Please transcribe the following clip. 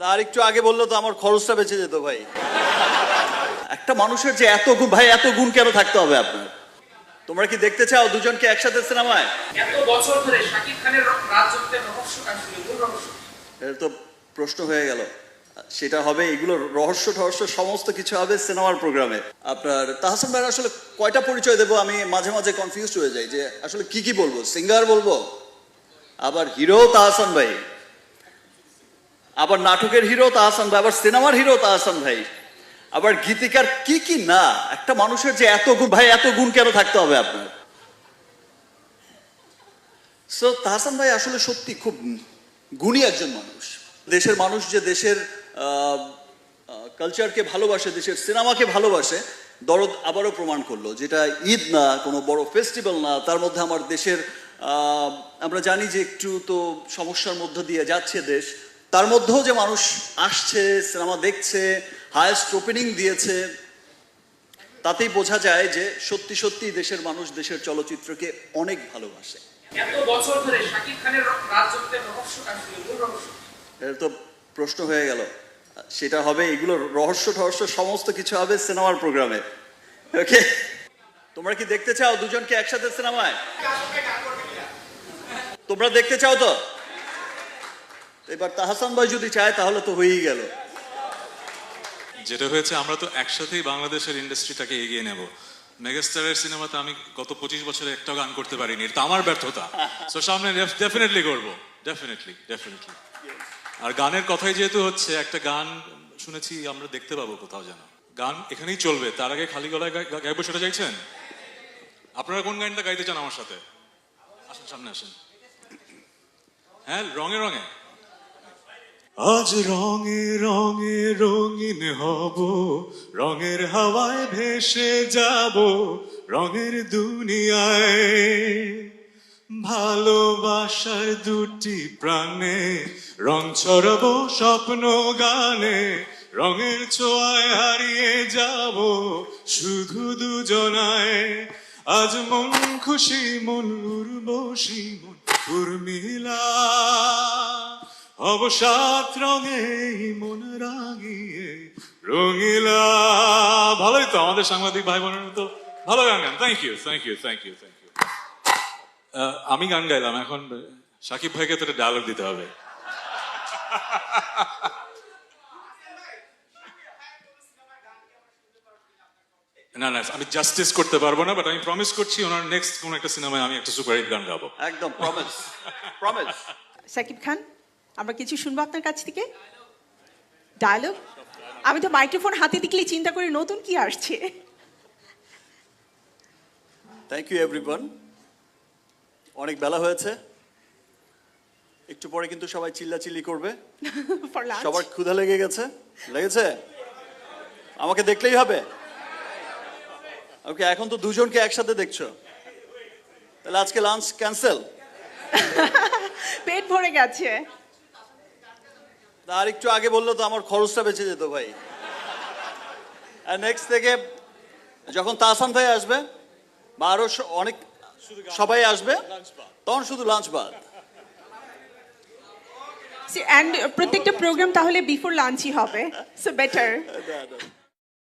আর একটু আগে বললো তো আমার খরচটা বেঁচে যেত ভাই। একটা মানুষের যে এত গুণ, ভাই এত গুণ কেন থাকতে হবে আপনার? তোমরা কি দেখতে চাও দুজনকে একসাথে সিনেমায়? এত বছর ধরে শাকিব খানের রাজত্বের রহস্যটা ছিল, মূল রহস্য। এটা তো প্রশ্ন হয়ে গেল। সেটা হবে, এগুলো রহস্য টহস্য সমস্ত কিছু হবে সিনেমার প্রোগ্রামে। আপনার তাহসান ভাইয়ের আসলে কয়টা পরিচয় দেবো আমি মাঝে মাঝে কনফিউজ হয়ে যাই যে আসলে কি কি বলবো। সিঙ্গার বলবো, আবার হিরো তাহসান ভাই, আবার নাটকের হিরো তাহসান ভাই, আবার সিনেমার হিরো তাহসান ভাই, আবার গীতিকার, কি কি না। একটা মানুষের যে এত গুণ, ভাই এত গুণ কেন থাকতে হবে আপনার? সো তাহসান ভাই আসলে সত্যি খুব গুণী একজন মানুষ। দেশের মানুষ যে দেশের কালচারকে ভালোবাসে, দেশের সিনেমাকে ভালোবাসে, দরদ আবারও প্রমাণ করলো। যেটা ঈদ না, কোনো বড় ফেস্টিভ্যাল না, তার মধ্যে আমার দেশের আমরা জানি যে একটু তো সমস্যার মধ্য দিয়ে যাচ্ছে দেশ, তার মধ্যেও যে মানুষ আসছে, সিনেমা দেখছে, হায়েস্ট ওপেনিং দিয়েছে, তাতেই বোঝা যায় যে সত্যি সত্যি দেশের মানুষ দেশের চলচ্চিত্রকে অনেক ভালোবাসে। এত বছর ধরে শাকিব খানের রাজত্বের রহস্যটা ছিল, মূল রহস্য। এটা তো প্রশ্ন হয়ে গেল। সেটা হবে, এগুলো রহস্য টহস্য সমস্ত কিছু হবে সিনেমার প্রোগ্রামে। ওকে, তোমরা কি দেখতে চাও দুজনকে একসাথে সিনেমায়? তোমরা দেখতে চাও তো? এবার তাহসান ভাই যদি চায় তাহলে তো হয়েই গেল। যেটা হয়েছে, আমরা তো একসাথেই বাংলাদেশের ইন্ডাস্ট্রিটাকে এগিয়ে নেব। মেগাস্টারের সিনেমাতে আমি গত 25 বছরে একটা গান করতে পারিনি, এটা আমার ব্যর্থতা। সো সামনে ডেফিনেটলি করবো, ডেফিনেটলি। আর গানের কথাই যেহেতু হচ্ছে, একটা গান শুনেছি আমরা দেখতে পাবো কোথাও যেন। গান এখানেই চলবে, তার আগে খালি গলায় গাইবো সেটা চাইছেন? আপনারা কোন গানটা গাইতে চান আমার সাথে? আসেন, সামনে আসেন। হ্যাঁ, রঙে রঙে। আজ রঙে রঙে রঙিন হব, রঙের হাওয়ায় ভেসে যাব, রঙের দুনিয়ায়। ভালোবাসার দুটি প্রাণে রং ছড়াবো স্বপ্ন গানে, রঙের ছোঁয়ায় হারিয়ে যাব শুধু দুজনায়। আজ মন খুশি, মন উর্বশী, মন উর্মিলা, অবসাদ রঙে মন রাঙিয়ে রঙিলা। ভালোই তো, আমাদের সাংবাদিক ভাই বোনের তো ভালো গান গান। Thank you. আমি গান গাইলাম, এখন সাকিব ভাইকে তো ডায়লগ দিতে হবে। না, আমি জাস্টিস করতে পারবো না, বাট আমি প্রমিস করছি ওনার নেক্সট কোন একটা সিনেমায় আমি একটা সুপারহিট গান গাবো। একদম প্রমিস। সাকিব খান, আমরা কিছু শুনবো আপনার কাছ থেকে ডায়লগ। আমি তো মাইক্রোফোন হাতে দেখলেই চিন্তা করি নতুন কি আসছে। Thank you everyone. অনেক বেলা হয়েছে, একটু পরে কিন্তু সবাই চিল্লাচিল্লি করবে। For lunch? সবার ক্ষুধা লেগেছে? আমাকে দেখলেই হবে? ওকে, এখন তো দুজনকে একসাথে দেখছো, তাহলে আজকে লাঞ্চ ক্যান্সেল। পেট ভরে গেছে। আর একটু আগে বললো তো আমার খরচটা বেঁচে যেত ভাই। আর নেক্সট থেকে যখন তাহসান ভাই আসবে বা আরো অনেক সবাই আসবে, তখন শুধু লাঞ্চ বাদ। এন্ড প্রত্যেকটা প্রোগ্রাম তাহলে বিফোর লাঞ্চই হবে, সো বেটার।